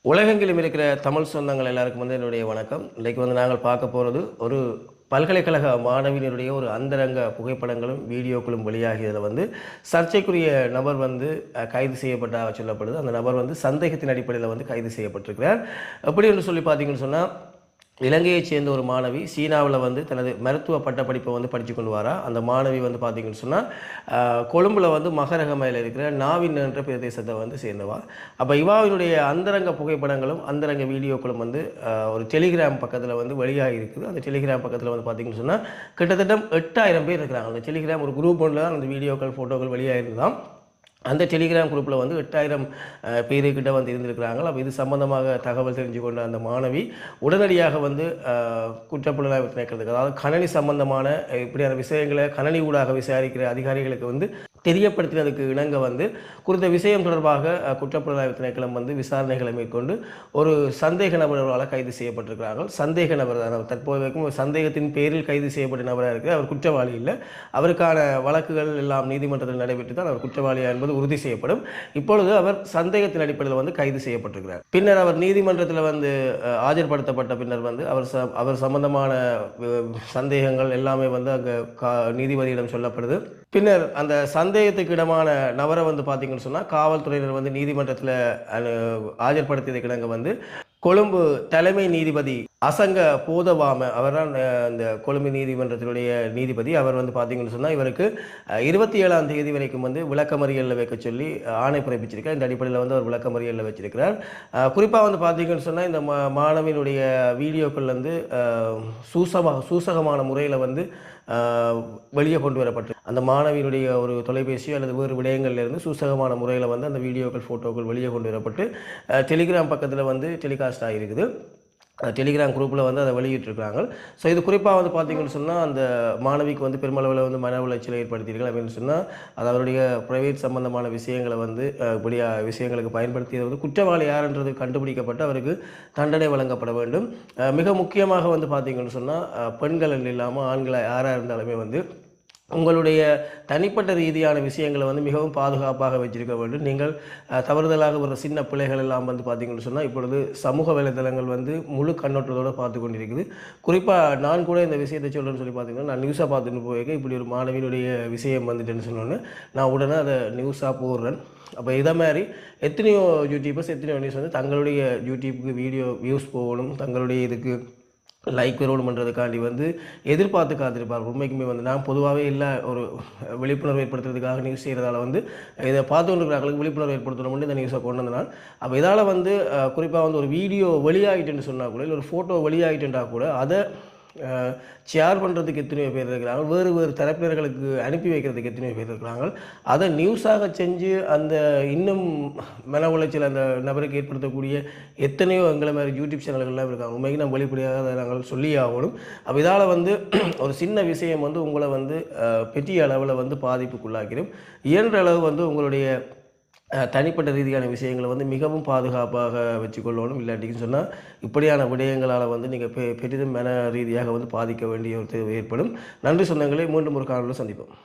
உலகெங்கிலும் இருக்கிற தமிழ் சொந்தங்கள் எல்லாருக்கும் என்னுடைய வணக்கம். இன்றைக்கு நாங்கள் பார்க்க போகிறது ஒரு பல்கலைக்கழக மாணவியினுடைய ஒரு அந்தரங்க புகைப்படங்களும் வீடியோக்களும் வெளியாகியதில் சர்ச்சைக்குரிய நபர் கைது செய்யப்பட்டதாக சொல்லப்படுது. அந்த நபர் சந்தேகத்தின் அடிப்படையில் கைது செய்யப்பட்டிருக்கிறார். எப்படி என்று சொல்லி பார்த்தீங்கன்னு சொன்னால், இலங்கையைச் சேர்ந்த ஒரு மாணவி சீனாவில் தனது மருத்துவ பட்டப்படிப்பை படித்து கொண்டு வரா. அந்த மாணவி பார்த்தீங்கன்னு சொன்னால் கொழும்பில் மகரகமையில் இருக்கிற நாவின் என்ற பிரதேசத்தை சேர்ந்தவா. அப்போ இவாவினுடைய அந்தரங்க புகைப்படங்களும் அந்தரங்க வீடியோக்களும் ஒரு டெலிகிராம் பக்கத்தில் வெளியாகி இருக்குது. அந்த டெலிகிராம் பக்கத்தில் பார்த்தீங்கன்னு சொன்னால் கிட்டத்தட்ட 8000 பேர் இருக்கிறாங்க. அந்த டெலிகிராம் ஒரு குரூப் ஒன்றில் தான் அந்த வீடியோக்கள் ஃபோட்டோக்கள் வெளியாகிருந்தான். அந்த டெலிகிராம் குரூப்பில் 8000 பேருக்கிட்ட இருந்திருக்கிறாங்க. அப்போ இது சம்பந்தமாக தகவல் தெரிஞ்சு கொண்ட அந்த மாணவி உடனடியாக குற்றப்புலனாய்வு திணைக்களத்துக்கு, அதாவது கணனி சம்பந்தமான இப்படியான விஷயங்களை கணனி ஊடாக விசாரிக்கிற அதிகாரிகளுக்கு தெரியப்படுத்தினதுக்கு இணங்க குறித்த விஷயம் தொடர்பாக குற்றப்புலனாய்வு திணைக்களம் விசாரணைகளை மேற்கொண்டு ஒரு சந்தேக நபர்களால் கைது செய்யப்பட்டிருக்கிறார்கள். சந்தேக நபர் தற்போது வரைக்கும் சந்தேகத்தின் பேரில் கைது செய்யப்பட்ட நபராக இருக்கிறார். அவர் குற்றவாளி இல்லை. அவருக்கான வழக்குகள் எல்லாம் நீதிமன்றத்தில் நடைபெற்று தான் அவர் குற்றவாளியா என்பது உறுதி செய்யப்படும். இப்பொழுது அவர் சந்தேகத்தின் அடிப்படையில் கைது செய்யப்பட்டிருக்கிறார். பின்னர் அவர் நீதிமன்றத்தில் ஆஜர்படுத்தப்பட்ட பின்னர் அவர் சம்பந்தமான சந்தேகங்கள் எல்லாமே அங்கே நீதிபதியிடம் சொல்லப்படுது. பின்னர் அந்த சந்தேகத்துக்கு இடமான நபரை பார்த்தீங்கன்னு சொன்னால் காவல்துறையினர் நீதிமன்றத்தில் ஆஜர்படுத்தியதுக்கு இணங்க கொழும்பு தலைமை நீதிபதி அசங்க போதவாம அவர் தான் இந்த கொழும்பு நீதிமன்றத்தினுடைய நீதிபதி. அவர் பார்த்தீங்கன்னு சொன்னால் இவருக்கு 27ஆம் தேதி வரைக்கும் விளக்கமறியலில் வைக்க சொல்லி ஆணை பிறப்பிச்சிருக்கார். இந்த அடிப்படையில் அவர் விளக்கமறியலில் வச்சிருக்கிறார். குறிப்பாக பார்த்தீங்கன்னு சொன்னால் இந்த மாணவியினுடைய வீடியோக்கள் சூசகமான முறையில் வெளியே கொண்டு வரப்பட்டு அந்த மாணவியினுடைய ஒரு தொலைபேசியோ அல்லது வேறு விடயங்கள்லேருந்து சூசகமான முறையில் அந்த வீடியோக்கள் ஃபோட்டோக்கள் வெளியே கொண்டு வரப்பட்டு டெலிகிராம் பக்கத்தில் டெலிகாஸ்ட் ஆகிருக்குது. டெலிகிராம் குரூப்பில் அதை வெளியிட்டிருக்கிறாங்க. ஸோ இது குறிப்பாக பார்த்தீங்கன்னு சொன்னால் அந்த மாணவிக்கு பெருமளவில் மன உளைச்சலை ஏற்படுத்தியிருக்கலாம் அப்படின்னு சொன்னால் அது அவருடைய ப்ரைவேட் சம்பந்தமான விஷயங்களை இப்படி விஷயங்களுக்கு பயன்படுத்தியது குற்றவாளி யாருன்றது கண்டுபிடிக்கப்பட்டு அவருக்கு தண்டனை வழங்கப்பட வேண்டும். மிக முக்கியமாக பார்த்தீங்கன்னு சொன்னால் பெண்கள் இல்லாமல் ஆண்களை யாராக இருந்தாலுமே உங்களுடைய தனிப்பட்ட ரீதியான விஷயங்களை மிகவும் பாதுகாப்பாக வச்சிருக்க வேண்டும். நீங்கள் தவறுதலாக ஒரு சின்ன பிள்ளைகள் எல்லாம் பார்த்தீங்கன்னு சொன்னால் இப்பொழுது சமூக வலைதளங்கள் முழு கண்ணோட்டத்தோடு பார்த்து கொண்டிருக்குது. குறிப்பாக நான் கூட இந்த விஷயத்தை சொல்கிறேன்னு சொல்லி பார்த்தீங்கன்னா, நான் நியூஸாக பார்த்துட்டு போயிருக்கேன். இப்படி ஒரு மாணவியினுடைய விஷயம் வந்துட்டுன்னு சொன்னோன்னு நான் உடனே அதை நியூஸாக போடுறேன். அப்போ இதை மாதிரி எத்தனையோ யூடியூபர்ஸ் எத்தனையோ நியூஸ் தங்களுடைய யூடியூப்புக்கு வீடியோ வியூஸ் போகணும், தங்களுடைய இதுக்கு லைக் வரணும் பண்ணுறதுக்காண்டி எதிர்பார்த்து காத்திருப்பார். உண்மைக்குமே நான் பொதுவாகவே இல்லை ஒரு விழிப்புணர்வு ஏற்படுத்துறதுக்காக நியூஸ் செய்கிறதால இதை பார்த்து கொண்டிருக்கிறார்களுக்கு விழிப்புணர்வு ஏற்படுத்தணும்னு இந்த நியூஸை கொண்டு வந்தனால். அப்போ இதால் குறிப்பாக ஒரு வீடியோ வெளியாகிட்டுன்னு சொன்னால் கூட, இல்லை ஒரு ஃபோட்டோ வெளியாகிட்டுன்றா கூட அதை ஷேர் பண்ணுறதுக்கு எத்தனையோ பேர் இருக்கிறாங்க, வேறு வேறு தரப்பினர்களுக்கு அனுப்பி வைக்கிறதுக்கு எத்தனையோ பேர் இருக்கிறாங்க. அதை நியூஸாக செஞ்சு அந்த இன்னும் மன உளைச்சல் அந்த நபருக்கு ஏற்படுத்தக்கூடிய எத்தனையோ எங்களை மாதிரி யூடியூப் சேனல்கள்லாம் இருக்காங்க. உண்மைக்கு நம்ம வெளிப்படையாக அதை நாங்கள் சொல்லி ஆகணும். அப்போ இதால் ஒரு சின்ன விஷயம் உங்களை பெரிய அளவில் பாதிப்புக்குள்ளாக்கிடும். இயன்ற அளவு உங்களுடைய தனிப்பட்ட ரீதியான விஷயங்களை மிகவும் பாதுகாப்பாக வச்சுக்கொள்ளணும். இல்லாட்டின்னு சொன்னால் இப்படியான விடயங்களால் நீங்கள் பெரிதும் மன ரீதியாக பாதிக்க வேண்டிய ஒரு தேவை ஏற்படும். நன்றி சொந்தங்களே, மீண்டும் ஒரு காணொளியில் சந்திப்போம்.